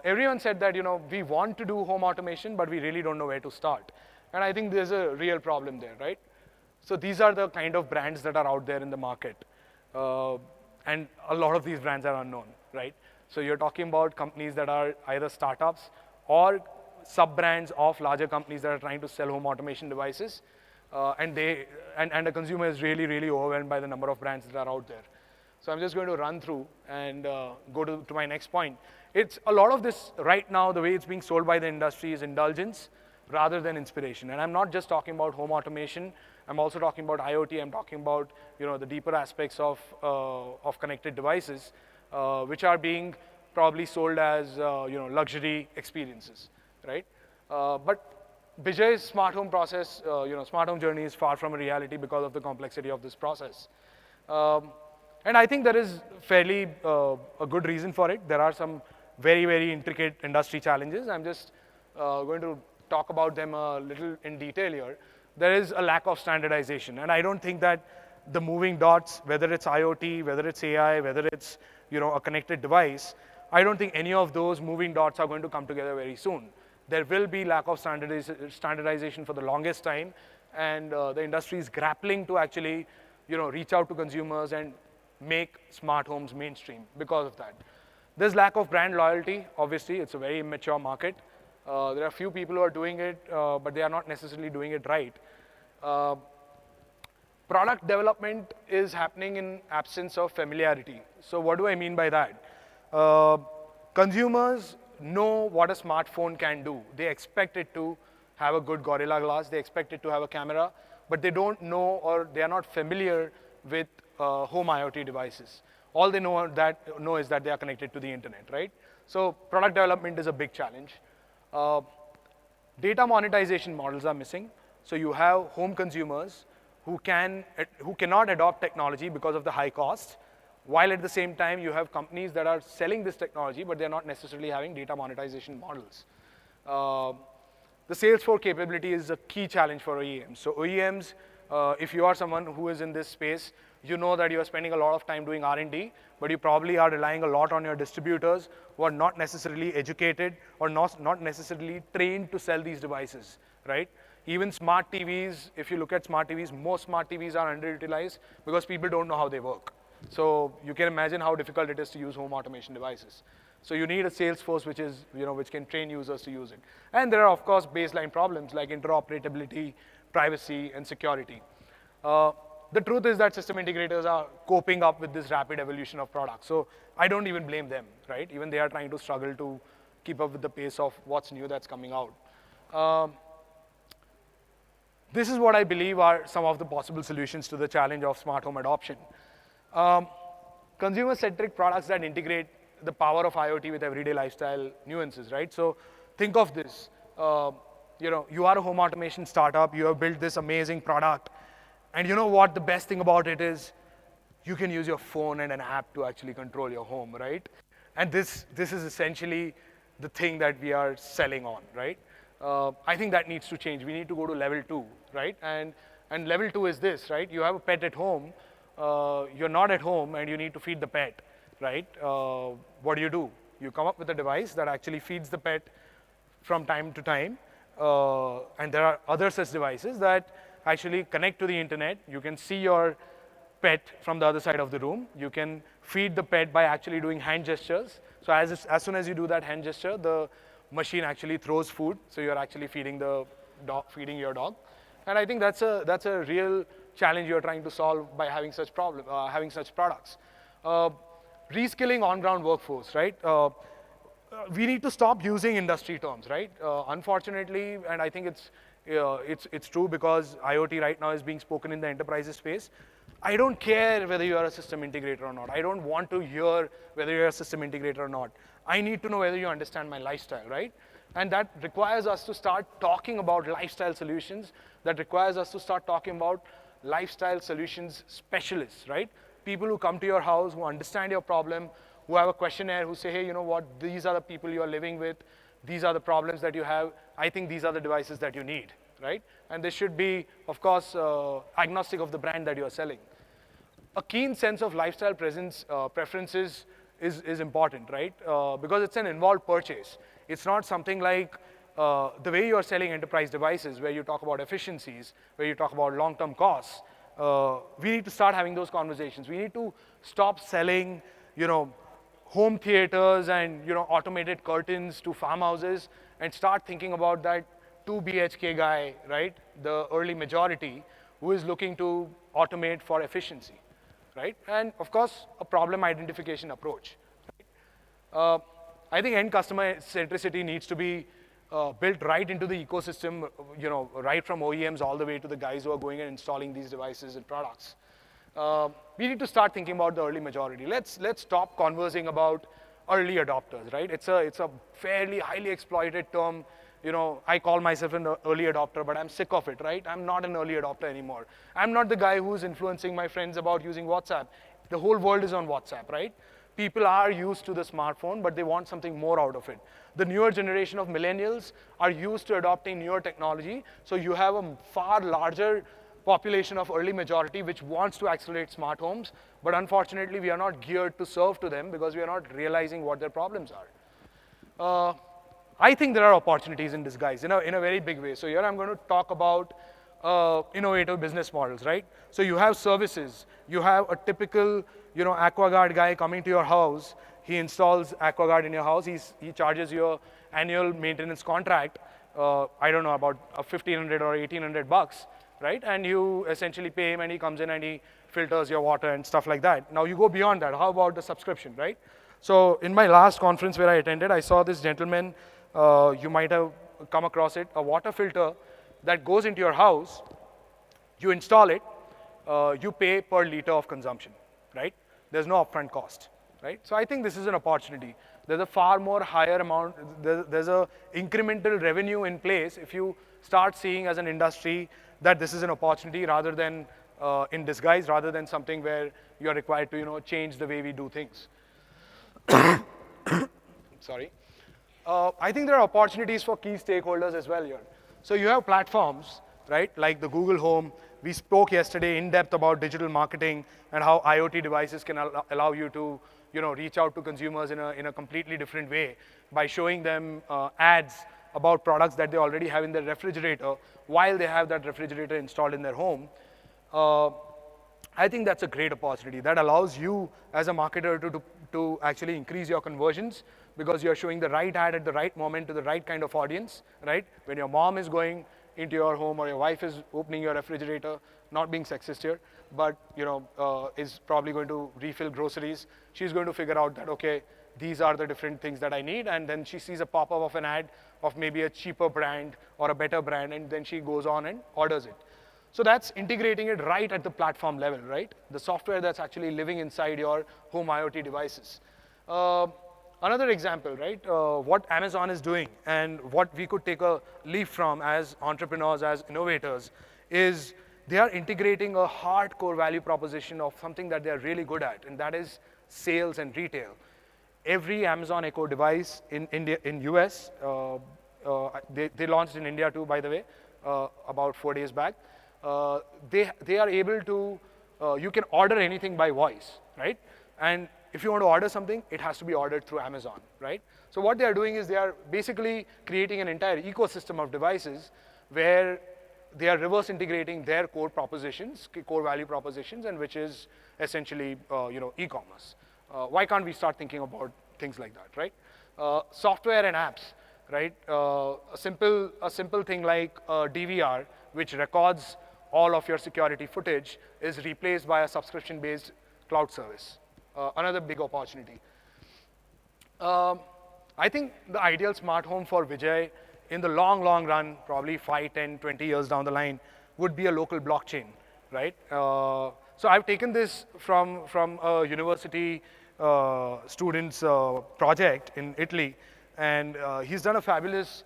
everyone said that, we want to do home automation, but we really don't know where to start. And I think there's a real problem there, right? So these are the kind of brands that are out there in the market. And a lot of these brands are unknown, right? So you're talking about companies that are either startups or sub-brands of larger companies that are trying to sell home automation devices. And the consumer is really, really overwhelmed by the number of brands that are out there. So I'm just going to run through and go to my next point. It's a lot of this right now, the way it's being sold by the industry is indulgence rather than inspiration. And I'm not just talking about home automation. I'm also talking about IoT. I'm talking about the deeper aspects of connected devices, which are being probably sold as luxury experiences, right? But Bijay's smart home process, smart home journey is far from a reality because of the complexity of this process. And I think there is fairly a good reason for it. There are some very, very intricate industry challenges. I'm just going to talk about them a little in detail here. There is a lack of standardization. And I don't think that the moving dots, whether it's IoT, whether it's AI, whether it's a connected device, I don't think any of those moving dots are going to come together very soon. There will be lack of standardization for the longest time. And the industry is grappling to actually reach out to consumers and make smart homes mainstream because of that. There's lack of brand loyalty. Obviously, it's a very immature market. There are a few people who are doing it, but they are not necessarily doing it right. Product development is happening in absence of familiarity. So what do I mean by that? Consumers know what a smartphone can do. They expect it to have a good Gorilla Glass. They expect it to have a camera, but they don't know or they are not familiar with home IoT devices. All they know is that they are connected to the internet, right? So product development is a big challenge. Data monetization models are missing. So you have home consumers who cannot adopt technology because of the high cost, while at the same time you have companies that are selling this technology, but they're not necessarily having data monetization models. The Salesforce capability is a key challenge for OEMs. So OEMs, if you are someone who is in this space, you know that you are spending a lot of time doing R&D, but you probably are relying a lot on your distributors who are not necessarily educated or not necessarily trained to sell these devices, right? Even smart TVs, if you look at smart TVs, most smart TVs are underutilized because people don't know how they work. So you can imagine how difficult it is to use home automation devices. So you need a sales force which can train users to use it. And there are, of course, baseline problems like interoperability, privacy, and security. The truth is that system integrators are coping up with this rapid evolution of products. So I don't even blame them, right? Even they are trying to struggle to keep up with the pace of what's new that's coming out. This is what I believe are some of the possible solutions to the challenge of smart home adoption. Consumer-centric products that integrate the power of IoT with everyday lifestyle nuances, right? So think of this. You are a home automation startup. You have built this amazing product. And you know what the best thing about it is? You can use your phone and an app to actually control your home, right? And this is essentially the thing that we are selling on, right? I think that needs to change. We need to go to level 2, right? And level 2 is this, right? You have a pet at home. You're not at home and you need to feed the pet, right? What do? You come up with a device that actually feeds the pet from time to time. And there are other such devices that actually connect to the internet. You can see your pet from the other side of the room. You can feed the pet by actually doing hand gestures. So as soon as you do that hand gesture, the machine actually throws food. So you're actually feeding your dog. And I think that's a real challenge you're trying to solve by having such products. Reskilling on-ground workforce, right? We need to stop using industry terms, right? Unfortunately, and I think it's true because IoT right now is being spoken in the enterprise space. I don't care whether you are a system integrator or not. I don't want to hear whether you're a system integrator or not. I need to know whether you understand my lifestyle, right? And that requires us to start talking about lifestyle solutions. That requires us to start talking about lifestyle solutions specialists, right? People who come to your house, who understand your problem, who have a questionnaire, who say, hey, you know what, these are the people you are living with. These are the problems that you have. I think these are the devices that you need, right? And this should be, of course, agnostic of the brand that you are selling. A keen sense of lifestyle preferences is important, right? Because it's an involved purchase. It's not something like the way you are selling enterprise devices, where you talk about efficiencies, where you talk about long-term costs. We need to start having those conversations. We need to stop selling, home theaters and automated curtains to farmhouses, and start thinking about that 2 BHK guy, right? The early majority who is looking to automate for efficiency, right? And of course, a problem identification approach. I think end customer centricity needs to be built right into the ecosystem, right from OEMs all the way to the guys who are going and installing these devices and products. We need to start thinking about the early majority. Let's stop conversing about early adopters, right? It's a fairly highly exploited term. I call myself an early adopter, but I'm sick of it, right? I'm not an early adopter anymore. I'm not the guy who's influencing my friends about using WhatsApp. The whole world is on WhatsApp, right? People are used to the smartphone, but they want something more out of it. The newer generation of millennials are used to adopting newer technology, so you have a far larger population of early majority which wants to accelerate smart homes, but unfortunately we are not geared to serve to them because we are not realizing what their problems are. I think there are opportunities in disguise in a very big way. So here I'm going to talk about innovative business models, right? So you have services. You have a typical, AquaGuard guy coming to your house. He installs AquaGuard in your house. He charges you an annual maintenance contract. I don't know, about 1,500 or 1,800 bucks, right? And you essentially pay him, and he comes in and he filters your water and stuff like that. Now you go beyond that. How about the subscription, right? So in my last conference where I attended, I saw this gentleman. You might have come across it, a water filter that goes into your house. You install it, you pay per liter of consumption, right? There's no upfront cost, right? So I think this is an opportunity. There's a far more higher amount, there's a incremental revenue in place if you start seeing as an industry that this is an opportunity rather than in disguise, rather than something where you're required to change the way we do things. Sorry. I think there are opportunities for key stakeholders as well here. So you have platforms, right, like the Google Home. We spoke yesterday in depth about digital marketing and how IoT devices can allow you to reach out to consumers in a completely different way by showing them ads about products that they already have in their refrigerator while they have that refrigerator installed in their home. I think that's a great opportunity. That allows you as a marketer to actually increase your conversions because you're showing the right ad at the right moment to the right kind of audience, right? When your mom is going into your home or your wife is opening your refrigerator, not being sexist here, but is probably going to refill groceries, she's going to figure out that, okay, these are the different things that I need, and then she sees a pop-up of an ad of maybe a cheaper brand or a better brand, and then she goes on and orders it. So that's integrating it right at the platform level, right? The software that's actually living inside your home IoT devices. Another example, right? What Amazon is doing and what we could take a leaf from as entrepreneurs, as innovators, is they are integrating a hardcore value proposition of something that they're really good at, and that is sales and retail. Every Amazon Echo device in India, in US, they launched in India too, by the way, about 4 days back. They are able to, you can order anything by voice, right? And if you want to order something, it has to be ordered through Amazon, right? So what they are doing is they are basically creating an entire ecosystem of devices where they are reverse integrating their core propositions, core value propositions, and which is essentially e-commerce. Why can't we start thinking about things like that, right? Software and apps, right? A simple thing like DVR, which records all of your security footage, is replaced by a subscription-based cloud service. Another big opportunity. I think the ideal smart home for Vijay in the long run, probably 5, 10, 20 years down the line, would be a local blockchain, right? So I've taken this from a university student's project in Italy, and he's done a fabulous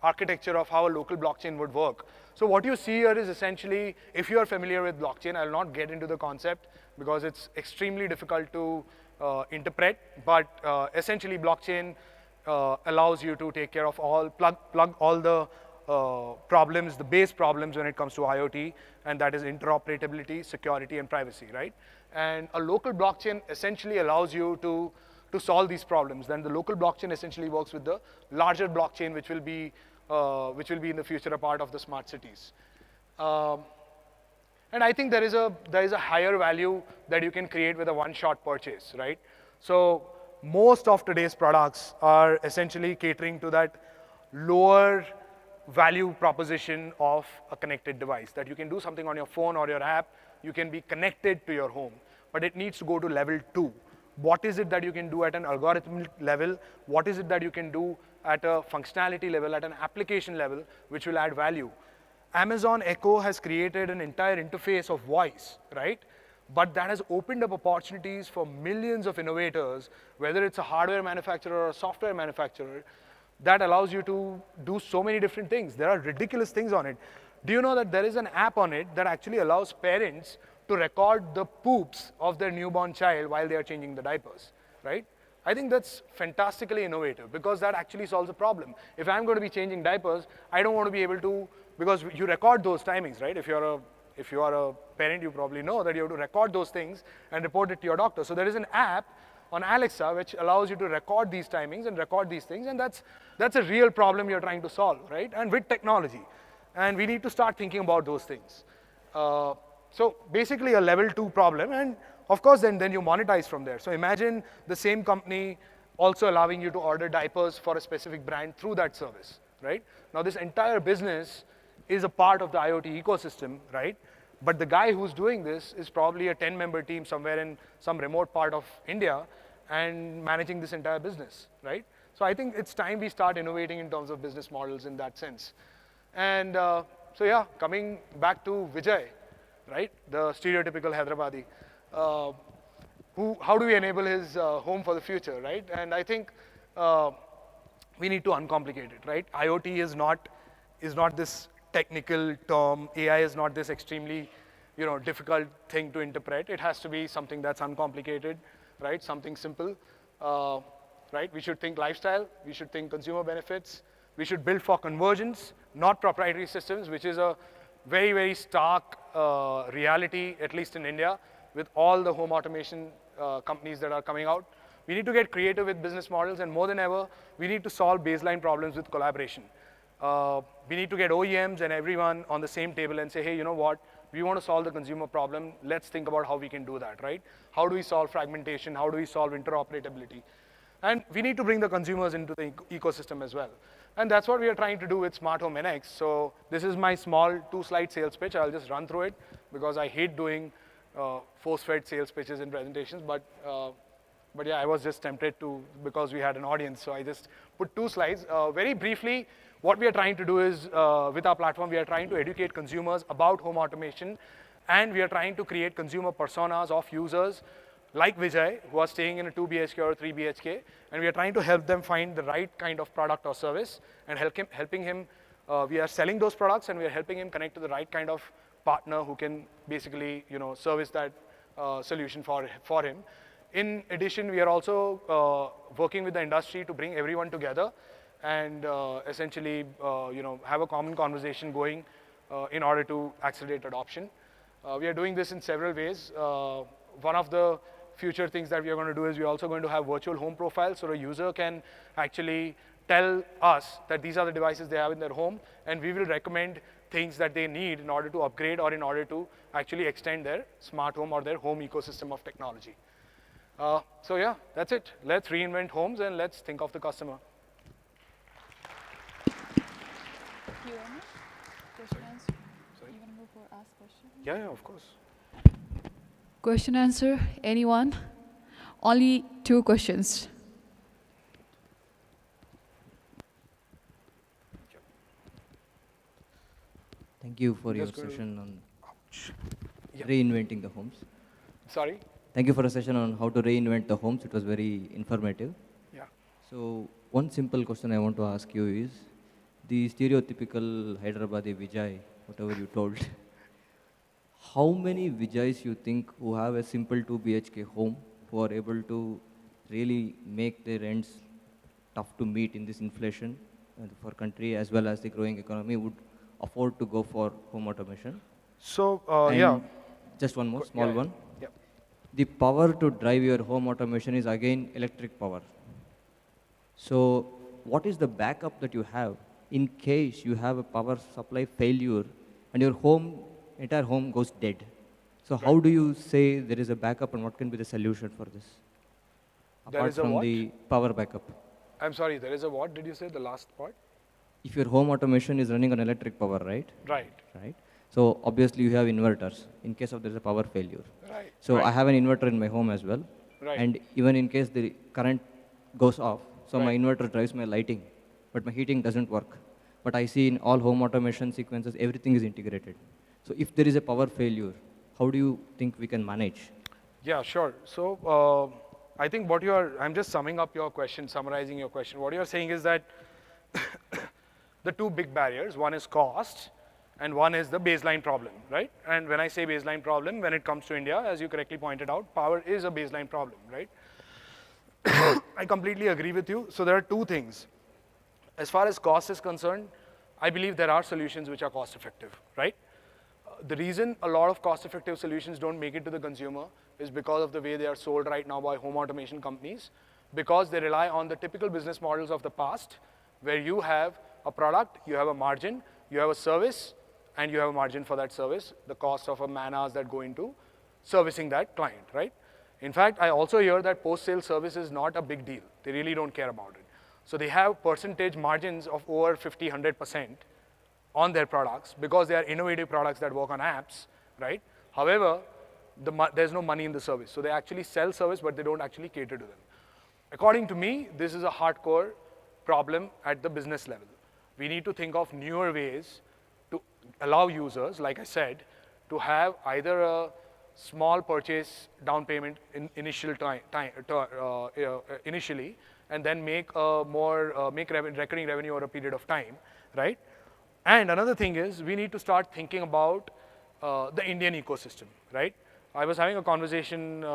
architecture of how a local blockchain would work. So what you see here is essentially, if you are familiar with blockchain, I'll not get into the concept because it's extremely difficult to interpret, but essentially blockchain allows you to take care of plug all the problems, the base problems when it comes to IoT, and that is interoperability, security, and privacy, right? And a local blockchain essentially allows you to solve these problems. Then the local blockchain essentially works with the larger blockchain, which will be in the future a part of the smart cities. Um, and I think there is a higher value that you can create with a one-shot purchase, right? So most of today's products are essentially catering to that lower value proposition of a connected device, that you can do something on your phone or your app, you can be connected to your home, but it needs to go to level 2. What is it that you can do at an algorithmic level? What is it that you can do at a functionality level, at an application level, which will add value? Amazon Echo has created an entire interface of voice, right? But that has opened up opportunities for millions of innovators, whether it's a hardware manufacturer or a software manufacturer, that allows you to do so many different things. There are ridiculous things on it. Do you know that there is an app on it that actually allows parents to record the poops of their newborn child while they are changing the diapers, right? I think that's fantastically innovative because that actually solves a problem. If I'm going to be changing diapers, I don't want to be able to, because you record those timings, right? If you are a parent, you probably know that you have to record those things and report it to your doctor. So there is an app on Alexa which allows you to record these timings and record these things, and that's a real problem you're trying to solve, right? And with technology. And we need to start thinking about those things. So basically a level 2 problem, and of course then you monetize from there. So imagine the same company also allowing you to order diapers for a specific brand through that service, right? Now this entire business is a part of the IoT ecosystem, right? But the guy who's doing this is probably a 10-member team somewhere in some remote part of India and managing this entire business, right? So I think it's time we start innovating in terms of business models in that sense. And so yeah, coming back to Vijay, right? The stereotypical Hyderabadi. How do we enable his home for the future, right? And I think we need to uncomplicate it, right? IoT is not this technical term. AI is not this extremely, difficult thing to interpret. It has to be something that's uncomplicated, right? Something simple, right? We should think lifestyle. We should think consumer benefits. We should build for convergence, not proprietary systems, which is a very, very stark reality, at least in India, with all the home automation companies that are coming out. We need to get creative with business models, and more than ever, we need to solve baseline problems with collaboration. We need to get OEMs and everyone on the same table and say, hey, you know what? We want to solve the consumer problem. Let's think about how we can do that, right? How do we solve fragmentation? How do we solve interoperability? And we need to bring the consumers into the ecosystem as well. And that's what we are trying to do with Smart Home NX. So this is my small 2-slide sales pitch. I'll just run through it because I hate doing force-fed sales pitches in presentations. But yeah, I was just tempted to because we had an audience. So I just put 2 slides. Very briefly, what we are trying to do is, with our platform, we are trying to educate consumers about home automation. And we are trying to create consumer personas of users like Vijay, who are staying in a 2 BHK or 3 BHK, and we are trying to help them find the right kind of product or service, and helping him. We are selling those products, and we are helping him connect to the right kind of partner who can basically, service that solution for him. In addition, we are also working with the industry to bring everyone together and essentially, have a common conversation going in order to accelerate adoption. We are doing this in several ways. One of the future things that we are going to do is we're also going to have virtual home profiles, so a user can actually tell us that these are the devices they have in their home, and we will recommend things that they need in order to upgrade or in order to actually extend their smart home or their home ecosystem of technology. So yeah, that's it. Let's reinvent homes and let's think of the customer. Q&A? Question answer? Sorry? You want to go for ask question? Yeah, of course. Question answer, anyone? Only 2 questions. Thank you for your session on reinventing the homes. Sorry? Thank you for a session on how to reinvent the homes. It was very informative. Yeah. So one simple question I want to ask you is, the stereotypical Hyderabadi Vijay, whatever you told, how many Vijays you think who have a simple 2 BHK home, who are able to really make their rents tough to meet in this inflation for country as well as the growing economy would afford to go for home automation? So, And yeah. Just one more, small one. Yeah. The power to drive your home automation is again electric power. So what is the backup that you have in case you have a power supply failure and your entire home goes dead? So how do you say there is a backup and what can be the solution for this? There Apart is a from what? the power backup. I'm sorry, there is a what, did you say, the last part? If your home automation is running on electric power, right? Right. Right. So obviously you have inverters in case of there is a power failure. Right. So right. I have an inverter in my home as well. Right. And even in case the current goes off, so my Right. inverter drives my lighting, but my heating doesn't work. But I see in all home automation sequences, everything is integrated. So if there is a power failure, how do you think we can manage? Yeah, sure. So I think I'm just summing up your question, summarizing your question. What you're saying is that the two big barriers, one is cost and one is the baseline problem, right? And when I say baseline problem, when it comes to India, as you correctly pointed out, power is a baseline problem, right? I completely agree with you. So there are two things. As far as cost is concerned, I believe there are solutions which are cost effective, right? The reason a lot of cost effective solutions don't make it to the consumer is because of the way they are sold right now by home automation companies, because they rely on the typical business models of the past, where you have a product, you have a margin, you have a service, and you have a margin for that service, the cost of a man hours that go into servicing that client, right? In fact, I also hear that post-sale service is not a big deal. They really don't care about it. So they have percentage margins of over 50, 100% on their products because they are innovative products that work on apps, right? However, there's no money in the service. So they actually sell service, but they don't actually cater to them. According to me, this is a hardcore problem at the business level. We need to think of newer ways to allow users, like I said, to have either a small purchase down payment initially, and then make recurring revenue over a period of time, right? And another thing is we need to start thinking about the Indian ecosystem, right? I was having a conversation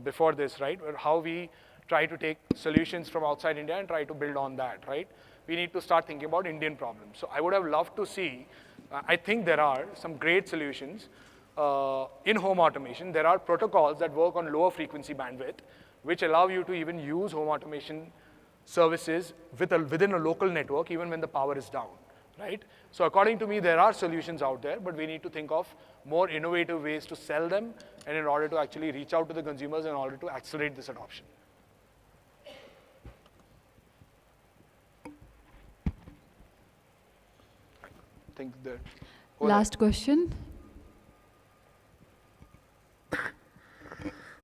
before this, right, where how we try to take solutions from outside India and try to build on that, right? We need to start thinking about Indian problems. So I would have loved to see, I think there are some great solutions in home automation. There are protocols that work on lower frequency bandwidth, which allow you to even use home automation services within a local network, even when the power is down, right? So according to me, there are solutions out there, but we need to think of more innovative ways to sell them, and in order to actually reach out to the consumers in order to accelerate this adoption. I think Last question.